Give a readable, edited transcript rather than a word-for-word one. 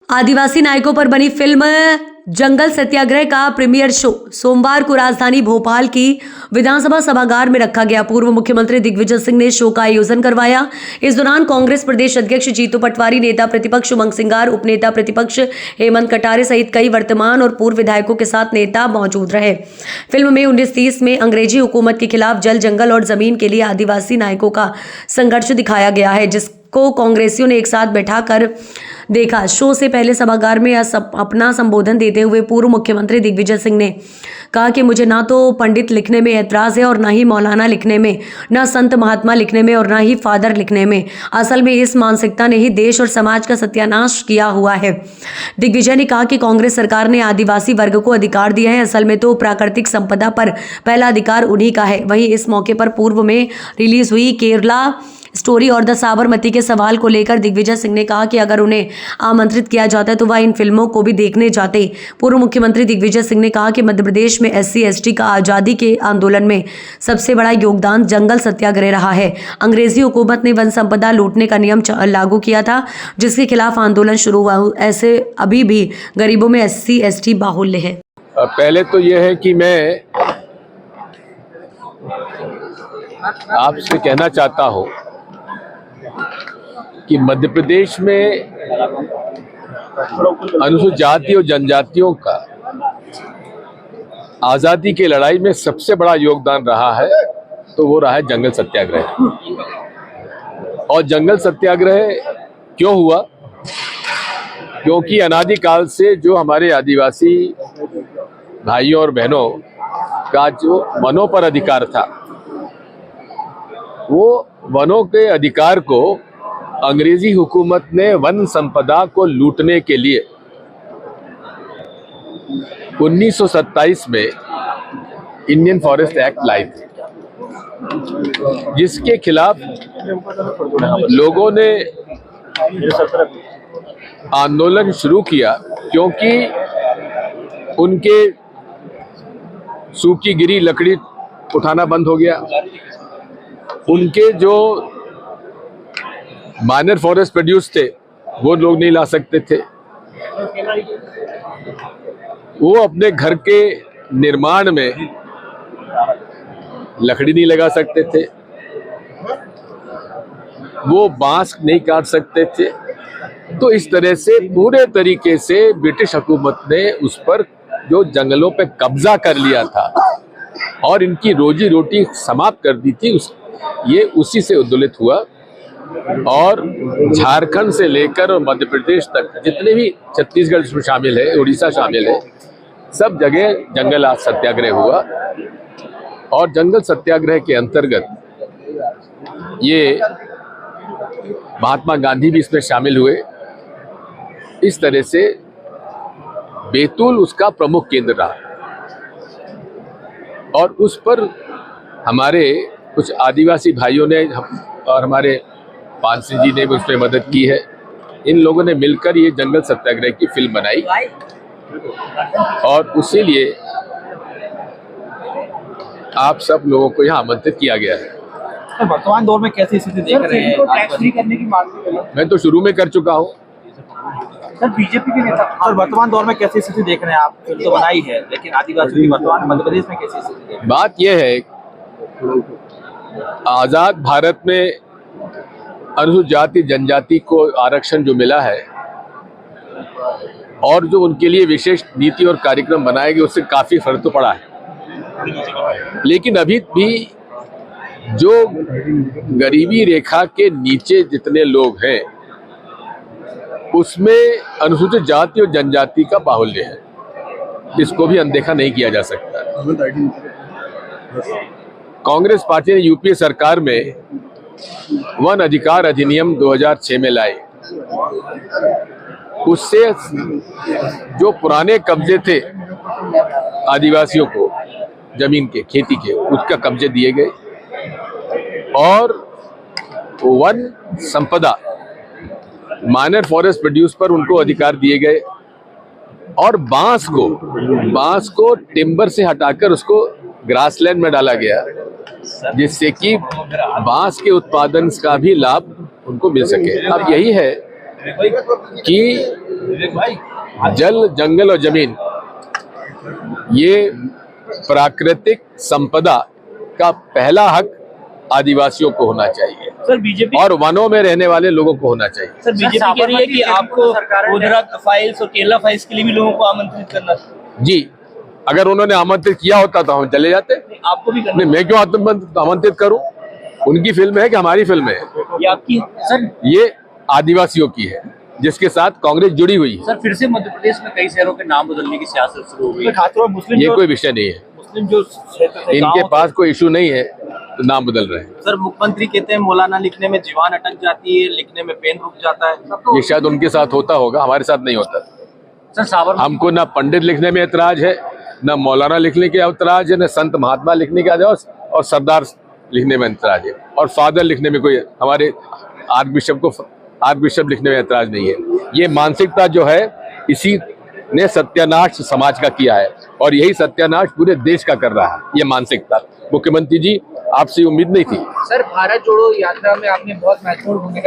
आदिवासी नायकों पर बनी फिल्म जंगल सत्याग्रह का प्रीमियर शो सोमवार को राजधानी भोपाल की विधानसभा सभागार में रखा गया। पूर्व मुख्यमंत्री दिग्विजय सिंह ने शो का आयोजन करवाया। इस दौरान कांग्रेस प्रदेश अध्यक्ष जीतू पटवारी, नेता प्रतिपक्ष उमंग सिंगार, उपनेता प्रतिपक्ष हेमंत कटारे सहित कई वर्तमान और पूर्व विधायकों के साथ नेता मौजूद रहे। फिल्म में 1930 में अंग्रेजी हुकूमत के खिलाफ जल, जंगल और जमीन के लिए आदिवासी नायकों का संघर्ष दिखाया गया है, जिसको कांग्रेसियों ने एक साथ बैठाकर देखा। शो से पहले सभागार में अपना संबोधन देते हुए पूर्व मुख्यमंत्री दिग्विजय सिंह ने कहा कि मुझे ना तो पंडित लिखने में ऐतराज है और ना ही मौलाना लिखने में, ना संत महात्मा लिखने में और ना ही फादर लिखने में। असल में इस मानसिकता ने ही देश और समाज का सत्यानाश किया हुआ है। दिग्विजय ने कहा कि कांग्रेस सरकार ने आदिवासी वर्ग को अधिकार दिया है। असल में तो प्राकृतिक संपदा पर पहला अधिकार उन्हीं का है। वहीं इस मौके पर पूर्व में रिलीज हुई केरला स्टोरी और द साबरमती के सवाल को लेकर दिग्विजय सिंह ने कहा कि अगर उन्हें आमंत्रित किया जाता तो वह इन फिल्मों को भी देखने जाते। पूर्व मुख्यमंत्री दिग्विजय सिंह ने कहा कि मध्य प्रदेश में SC/ST का आज़ादी के आंदोलन में सबसे बड़ा योगदान जंगल सत्याग्रह रहा है। अंग्रेजी हुकूमत ने वन संपदा लूटने का नियम लागू किया था, जिसके खिलाफ आंदोलन शुरू हुआ। ऐसे अभी भी गरीबों में SC/ST बाहुल्य है। पहले तो यह है कि मैं आपसे कहना चाहता हूं कि मध्य प्रदेश में अनुसूचित जाति और जनजातियों का आजादी की लड़ाई में सबसे बड़ा योगदान रहा है, तो वो रहा है जंगल सत्याग्रह। और जंगल सत्याग्रह क्यों हुआ? क्योंकि अनादिकाल से जो हमारे आदिवासी भाइयों और बहनों का जो वनों पर अधिकार था, वो वनों के अधिकार को अंग्रेजी हुकूमत ने वन संपदा को लूटने के लिए 1927 में इंडियन फॉरेस्ट एक्ट लाई थी, जिसके खिलाफ लोगों ने आंदोलन शुरू किया, क्योंकि उनके सूखी गिरी लकड़ी उठाना बंद हो गया। उनके जो माइनर फॉरेस्ट प्रोड्यूस थे वो लोग नहीं ला सकते थे। वो अपने घर के निर्माण में लकड़ी नहीं लगा सकते थे, वो बांस नहीं काट सकते थे। तो इस तरह से पूरे तरीके से ब्रिटिश हुकूमत ने उस पर जो जंगलों पे कब्जा कर लिया था और इनकी रोजी रोटी समाप्त कर दी थी, ये उसी से उद्दोलित हुआ। और झारखंड से लेकर मध्य प्रदेश तक जितने भी, छत्तीसगढ़ इसमें शामिल है, उड़ीसा शामिल है, सब जगह जंगल सत्याग्रह हुआ। और जंगल सत्याग्रह के अंतर्गत ये महात्मा गांधी भी इसमें शामिल हुए। इस तरह से बैतूल उसका प्रमुख केंद्र रहा और उस पर हमारे कुछ आदिवासी भाइयों ने और हमारे पाल सिंह जी ने भी उसमें मदद की है। इन लोगों ने मिलकर ये जंगल सत्याग्रह की फिल्म बनाई और उसी लिए आप सब लोगों को यहाँ आमंत्रित किया गया है। वर्तमान दौर में कैसी स्थिति देख रहे हैं? टैक्स फ्री करने की मांग मैं तो शुरू में कर चुका हूँ। सर, बीजेपी के नेता सर वर्तमान दौर में कैसी स्थिति देख रहे हैं? आप फिल्म तो बनाई है, लेकिन आदिवासी की वर्तमान मध्य प्रदेश में कैसी स्थिति देख रहे हैं? बात यह है, आजाद भारत में अनुसूचित जाति जनजाति को आरक्षण जो मिला है और जो उनके लिए विशेष नीति और कार्यक्रम बनाए गए, उससे काफी फर्क तो पड़ा है। लेकिन अभी भी जो गरीबी रेखा के नीचे जितने लोग हैं, उसमें अनुसूचित जाति और जनजाति का बाहुल्य है। इसको भी अनदेखा नहीं किया जा सकता। कांग्रेस पार्टी ने यूपीए सरकार में वन अधिकार अधिनियम 2006 में लाए। उससे जो पुराने कब्जे थे आदिवासियों को जमीन के, खेती के, उसका कब्जे दिए गए और वन संपदा, माइनर फॉरेस्ट प्रोड्यूस पर उनको अधिकार दिए गए और बांस को टिम्बर से हटाकर उसको ग्रासलैंड में डाला गया, जिससे कि बांस के उत्पादन का भी लाभ उनको मिल सके। अब यही है कि जल, जंगल और जमीन ये प्राकृतिक संपदा का पहला हक आदिवासियों को होना चाहिए सर बीजेपी और वनों में रहने वाले लोगों को होना चाहिए। सर बीजेपी कह रही है कि आपको गोधरा फाइल्स और केरला फाइल्स के लिए भी लोगों को आमंत्रित करना चाहिए। जी, अगर उन्होंने आमंत्रित किया होता तो हम चले जाते। आपको भी करना नहीं, मैं क्यों आमंत्रित करूं? उनकी फिल्म है कि हमारी फिल्म है? ये आपकी सर ये आदिवासियों की है जिसके साथ कांग्रेस जुड़ी हुई है। सर फिर से मध्य प्रदेश में कई शहरों के नाम बदलने की सियासत शुरू हो गई है। खासतौर पर मुस्लिम ये कोई विषय नहीं है, मुस्लिम जो क्षेत्र थे, इनके गाँव पास कोई इशू नहीं है तो नाम बदल रहे हैं। सर मुख्यमंत्री कहते हैं मौलाना लिखने में जीवान अटक जाती है, लिखने में पेन रुक जाता है। ये शायद उनके साथ होता होगा, हमारे साथ नहीं होता। सर साबरमती हमको ना पंडित लिखने में ऐतराज है, ना मौलाना लिखने के ऐतराज है, ना संत महात्मा लिखने के ऐतराज और सरदार लिखने में ऐतराज है और फादर लिखने में कोई हमारे आर्क बिशप लिखने में ऐतराज नहीं है। ये मानसिकता जो है इसी ने सत्यानाश समाज का किया है और यही सत्यानाश पूरे देश का कर रहा है। ये मानसिकता मुख्यमंत्री जी आपसे उम्मीद नहीं थी। सर भारत जोड़ो यात्रा में आपने बहुत महत्वपूर्ण भूमिका